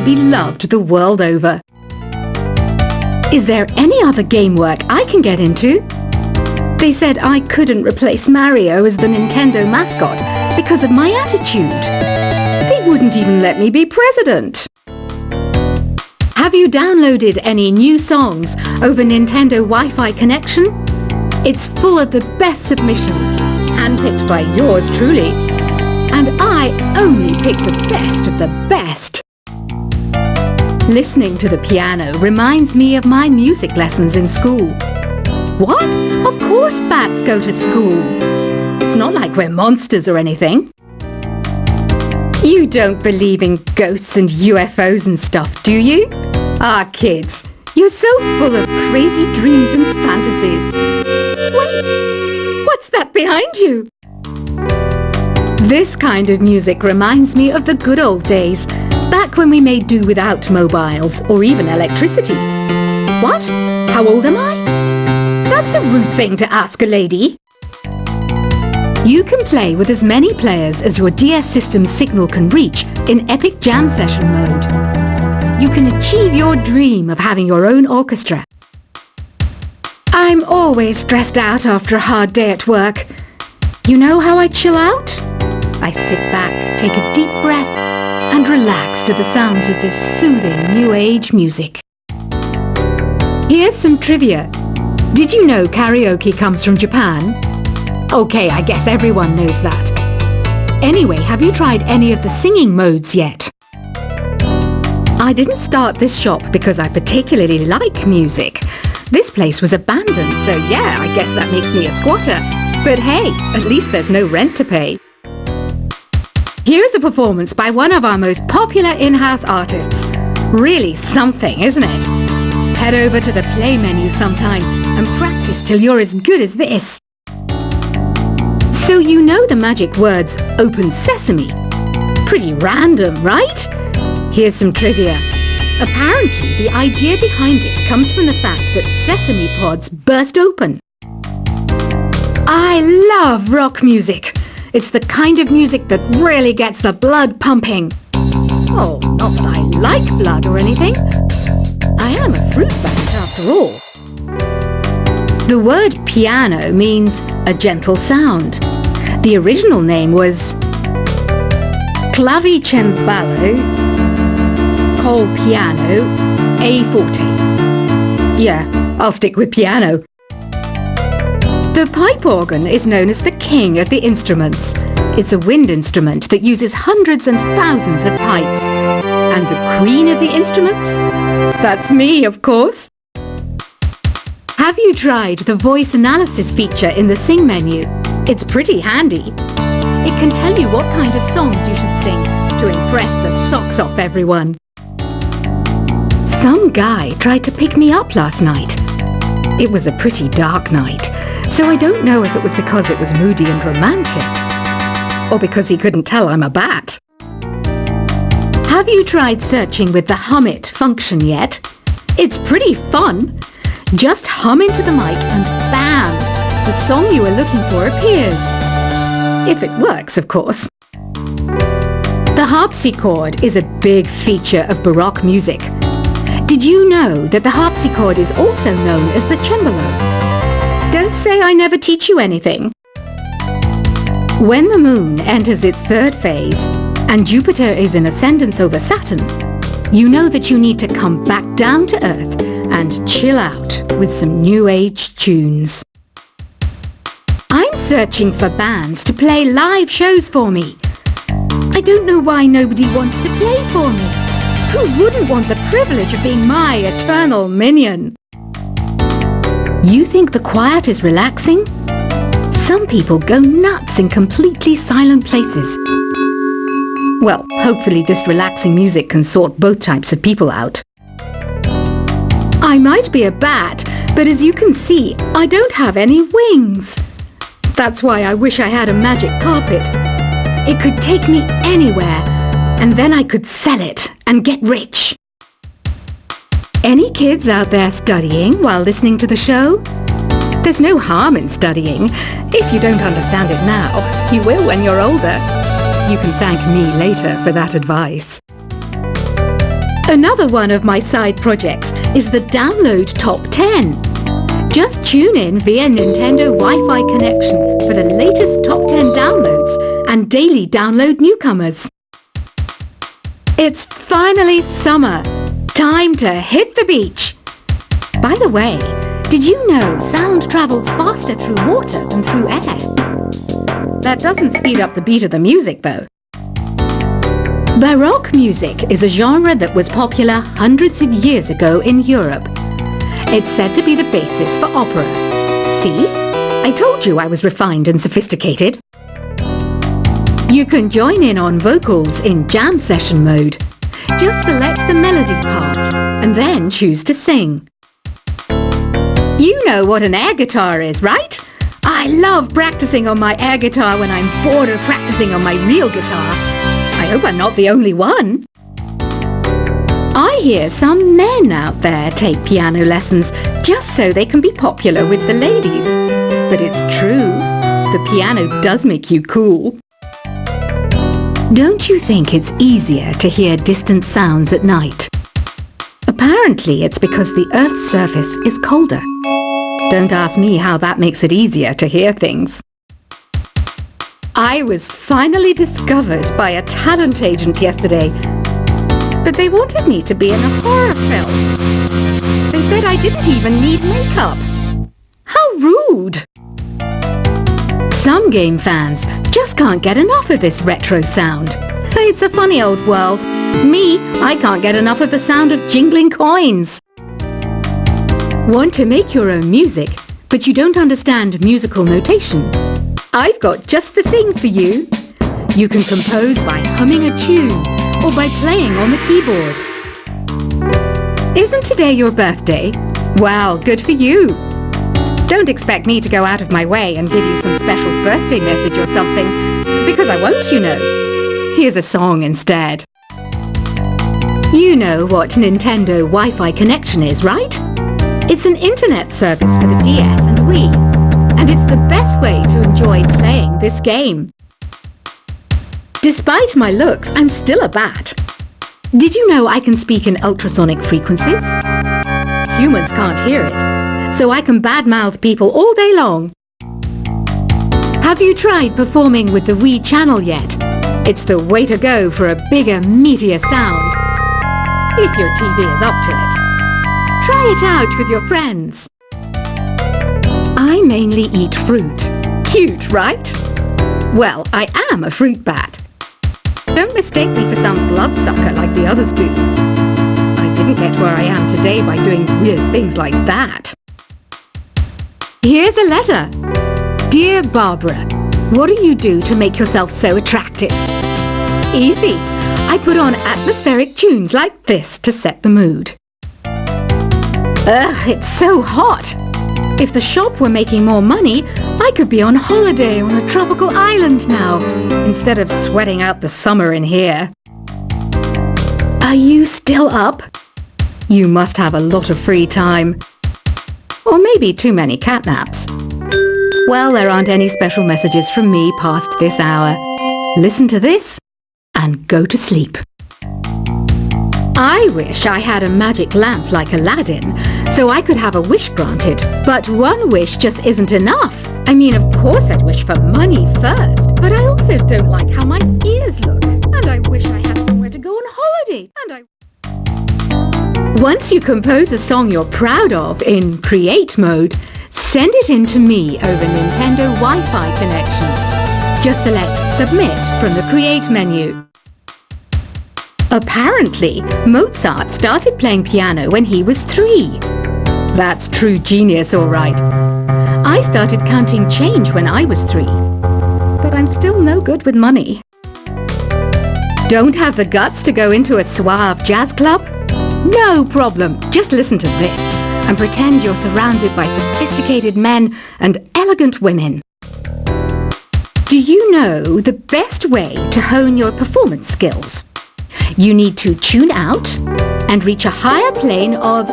to be loved the world over. Is there any other game work I can get into? They said I couldn't replace Mario as the Nintendo mascot because of my attitude. They wouldn't even let me be president. Have you downloaded any new songs over Nintendo Wi-Fi connection? It's full of the best submissions, handpicked by yours truly. And I only pick the best of the best. Listening to the piano reminds me of my music lessons in school. What? Of course bats go to school. It's not like we're monsters or anything. You don't believe in ghosts and UFOs and stuff, do you? Ah, kids, you're so full of crazy dreams and fantasies. Wait, what's that behind you? This kind of music reminds me of the good old days, back when we made do without mobiles or even electricity. What? How old am I? That's a rude thing to ask a lady. You can play with as many players as your DS system's signal can reach in Epic Jam Session mode. You can achieve your dream of having your own orchestra. I'm always stressed out after a hard day at work. You know how I chill out? I sit back, take a deep breath, and relax to the sounds of this soothing new age music. Here's some trivia. Did you know karaoke comes from Japan? Okay, I guess everyone knows that. Anyway, have you tried any of the singing modes yet? I didn't start this shop because I particularly like music. This place was abandoned, so yeah, I guess that makes me a squatter. But hey, at least there's no rent to pay. Here's a performance by one of our most popular in-house artists. Really something, isn't it? Head over to the play menu sometime and practice till you're as good as this. So you know the magic words "Open Sesame." Pretty random, right? Here's some trivia. Apparently, the idea behind it comes from the fact that sesame pods burst open. I love rock music. It's the kind of music that really gets the blood pumping. Oh, not that I like blood or anything. I am a fruit bat after all. The word piano means a gentle sound. The original name was clavicembalo col piano a forte. Yeah, I'll stick with piano. The pipe organ is known as the king of the instruments. It's a wind instrument that uses hundreds and thousands of pipes. And the queen of the instruments? That's me, of course. Have you tried the voice analysis feature in the Sing menu? It's pretty handy. It can tell you what kind of songs you should sing to impress the socks off everyone. Some guy tried to pick me up last night. It was a pretty dark night, so I don't know if it was because it was moody and romantic, or because he couldn't tell I'm a bat. Have you tried searching with the Hum It function yet? It's pretty fun. Just hum into the mic and bam! The song you were looking for appears. If it works, of course. The harpsichord is a big feature of Baroque music. Did you know that the harpsichord is also known as the cembalo? Don't say I never teach you anything. When the moon enters its third phase and Jupiter is in ascendance over Saturn, you know that you need to come back down to Earth and chill out with some new age tunes. I'm searching for bands to play live shows for me. I don't know why nobody wants to play for me. Who wouldn't want the privilege of being my eternal minion? You think the quiet is relaxing? Some people go nuts in completely silent places. Well, hopefully this relaxing music can sort both types of people out. I might be a bat, but as you can see, I don't have any wings. That's why I wish I had a magic carpet. It could take me anywhere, and then I could sell it and get rich. Any kids out there studying while listening to the show? There's no harm in studying. If you don't understand it now, you will when you're older. You can thank me later for that advice. Another one of my side projects is the Download Top 10. Just tune in via Nintendo Wi-Fi connection for the latest Top 10 downloads and daily download newcomers. It's finally summer. Time to hit the beach. By the way, did you know sound travels faster through water than through air? That doesn't speed up the beat of the music, though. Baroque music is a genre that was popular hundreds of years ago in Europe. It's said to be the basis for opera. See? I told you I was refined and sophisticated. You can join in on vocals in jam session mode. Just select the melody part and then choose to sing. You know what an air guitar is, right? I love practicing on my air guitar when I'm bored of practicing on my real guitar. I hope I'm not the only one. I hear some men out there take piano lessons just so they can be popular with the ladies. But it's true, the piano does make you cool. Don't you think it's easier to hear distant sounds at night? Apparently it's because the Earth's surface is colder. Don't ask me how that makes it easier to hear things. I was finally discovered by a talent agent yesterday, but they wanted me to be in a horror film. They said I didn't even need makeup. How rude! Some game fans just can't get enough of this retro sound. It's a funny old world. Me, I can't get enough of the sound of jingling coins. Want to make your own music, but you don't understand musical notation? I've got just the thing for you. You can compose by humming a tune or by playing on the keyboard. Isn't today your birthday? Well, good for you. Don't expect me to go out of my way and give you some special birthday message or something, because I won't, you know. Here's a song instead. You know what Nintendo Wi-Fi connection is, right? It's an internet service for the DS and Wii, and it's the best way to enjoy playing this game. Despite my looks, I'm still a bat. Did you know I can speak in ultrasonic frequencies? Humans can't hear it, so I can badmouth people all day long. Have you tried performing with the Wii channel yet? It's the way to go for a bigger, meatier sound. If your TV is up to it. Try it out with your friends. I mainly eat fruit. Cute, right? Well, I am a fruit bat. Don't mistake me for some bloodsucker like the others do. I didn't get where I am today by doing weird things like that. Here's a letter. Dear Barbara, what do you do to make yourself so attractive? Easy. I put on atmospheric tunes like this to set the mood. Ugh, it's so hot. If the shop were making more money, I could be on holiday on a tropical island now, instead of sweating out the summer in here. Are you still up? You must have a lot of free time. Or maybe too many catnaps. Well, there aren't any special messages from me past this hour. Listen to this and go to sleep. I wish I had a magic lamp like Aladdin, so I could have a wish granted. But one wish just isn't enough. I mean, of course I'd wish for money first, but I also don't like how my ears look. And I wish I had somewhere to go on holiday. Once you compose a song you're proud of in Create mode, send it in to me over Nintendo Wi-Fi connection. Just select Submit from the Create menu. Apparently, Mozart started playing piano when he was 3. That's true genius, all right. I started counting change when I was 3, but I'm still no good with money. Don't have the guts to go into a suave jazz club? No problem, just listen to this and pretend you're surrounded by sophisticated men and elegant women. Do you know the best way to hone your performance skills? You need to tune out and reach a higher plane of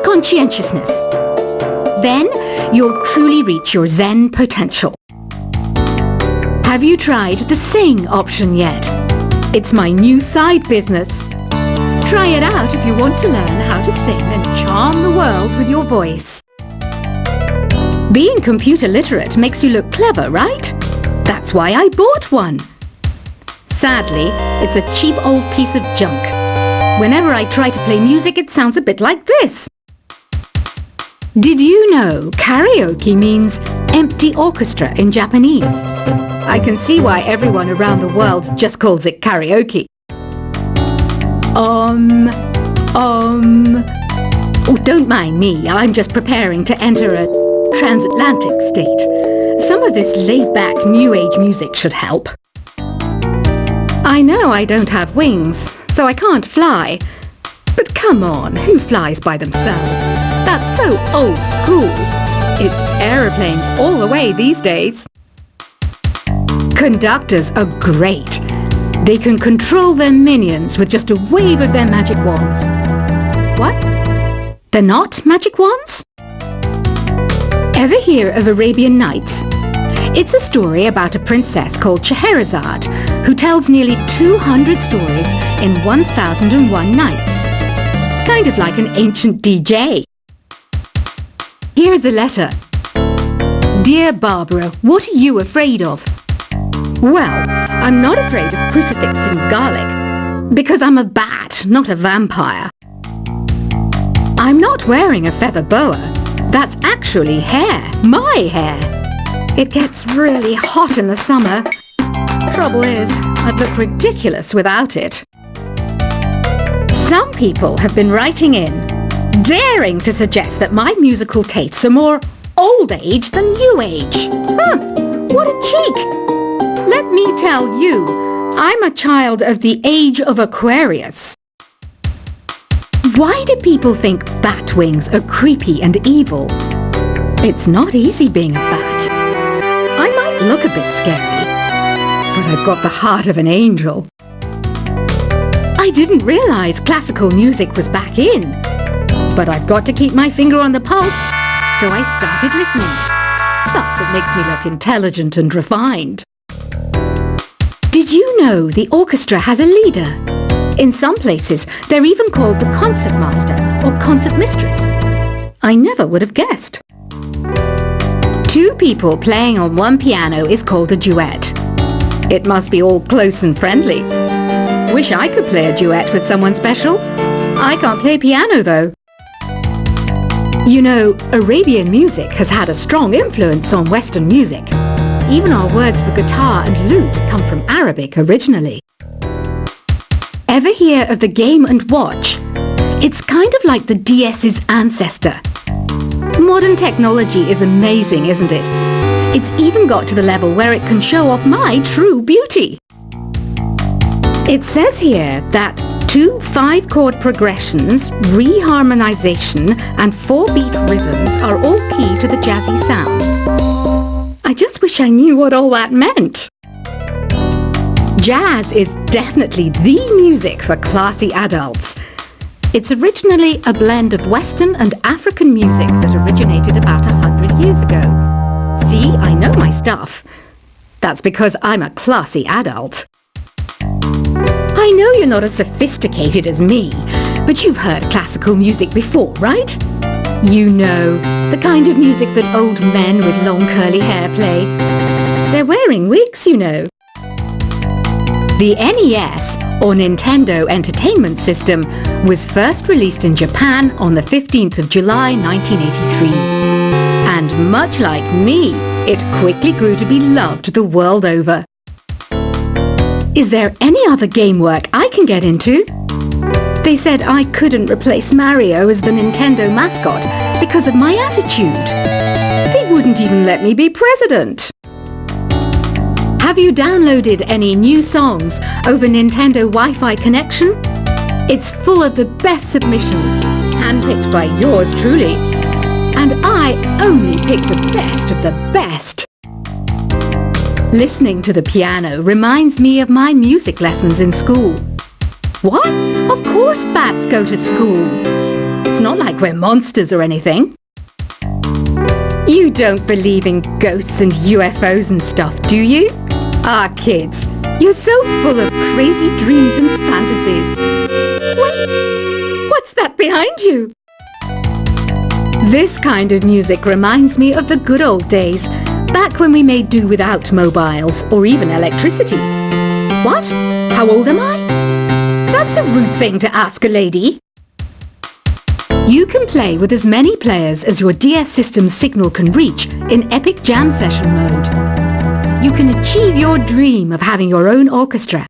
conscientiousness. Then you'll truly reach your Zen potential. Have you tried the Sing option yet? It's my new side business. Try it out if you want to learn how to sing and charm the world with your voice. Being computer literate makes you look clever, right? That's why I bought one. Sadly, it's a cheap old piece of junk. Whenever I try to play music, it sounds a bit like this. Did you know karaoke means empty orchestra in Japanese? I can see why everyone around the world just calls it karaoke. Oh, don't mind me. I'm just preparing to enter a transatlantic state. Some of this laid-back New Age music should help. I know I don't have wings, so I can't fly. But come on, who flies by themselves? That's so old school. It's aeroplanes all the way these days. Conductors are great. They can control their minions with just a wave of their magic wands. What? They're not magic wands? Ever hear of Arabian Nights? It's a story about a princess called Scheherazade who tells nearly 200 stories in 1001 nights. Kind of like an ancient DJ. Here's a letter. Dear Barbara, what are you afraid of? Well, I'm not afraid of crucifix and garlic, because I'm a bat, not a vampire. I'm not wearing a feather boa. That's actually hair, my hair. It gets really hot in the summer. Trouble is, I'd look ridiculous without it. Some people have been writing in, daring to suggest that my musical tastes are more old age than new age. Huh, what a cheek! Let me tell you, I'm a child of the age of Aquarius. Why do people think bat wings are creepy and evil? It's not easy being a bat. I might look a bit scary, but I've got the heart of an angel. I didn't realize classical music was back in, but I've got to keep my finger on the pulse, so I started listening. Plus, it makes me look intelligent and refined. Did you know the orchestra has a leader? In some places, they're even called the concertmaster or concertmistress. I never would have guessed. Two people playing on one piano is called a duet. It must be all close and friendly. Wish I could play a duet with someone special. I can't play piano though. You know, Arabian music has had a strong influence on Western music. Even our words for guitar and lute come from Arabic originally. Ever hear of the Game & Watch? It's kind of like the DS's ancestor. Modern technology is amazing, isn't it? It's even got to the level where it can show off my true beauty. It says here that 2 5-chord progressions, reharmonization and 4-beat rhythms are all key to the jazzy sound. I just wish I knew what all that meant. Jazz is definitely the music for classy adults. It's originally a blend of Western and African music that originated about 100 years ago. See, I know my stuff. That's because I'm a classy adult. I know you're not as sophisticated as me, but you've heard classical music before, right? You know, the kind of music that old men with long curly hair play. They're wearing wigs, you know. The NES, or Nintendo Entertainment System, was first released in Japan on the 15th of July 1983. And much like me, it quickly grew to be loved the world over. Is there any other game work I can get into? They said I couldn't replace Mario as the Nintendo mascot because of my attitude. They wouldn't even let me be president. Have you downloaded any new songs over Nintendo Wi-Fi connection? It's full of the best submissions, handpicked by yours truly. And I only pick the best of the best. Listening to the piano reminds me of my music lessons in school. What? Of course bats go to school. It's not like we're monsters or anything. You don't believe in ghosts and UFOs and stuff, do you? Ah, kids, You're so full of crazy dreams and fantasies. Wait, what's that behind you? This kind of music reminds me of the good old days, back when we made do without mobiles or even electricity. What? How old am I? That's a rude thing to ask a lady. You can play with as many players as your DS system's signal can reach in Epic Jam Session mode. You can achieve your dream of having your own orchestra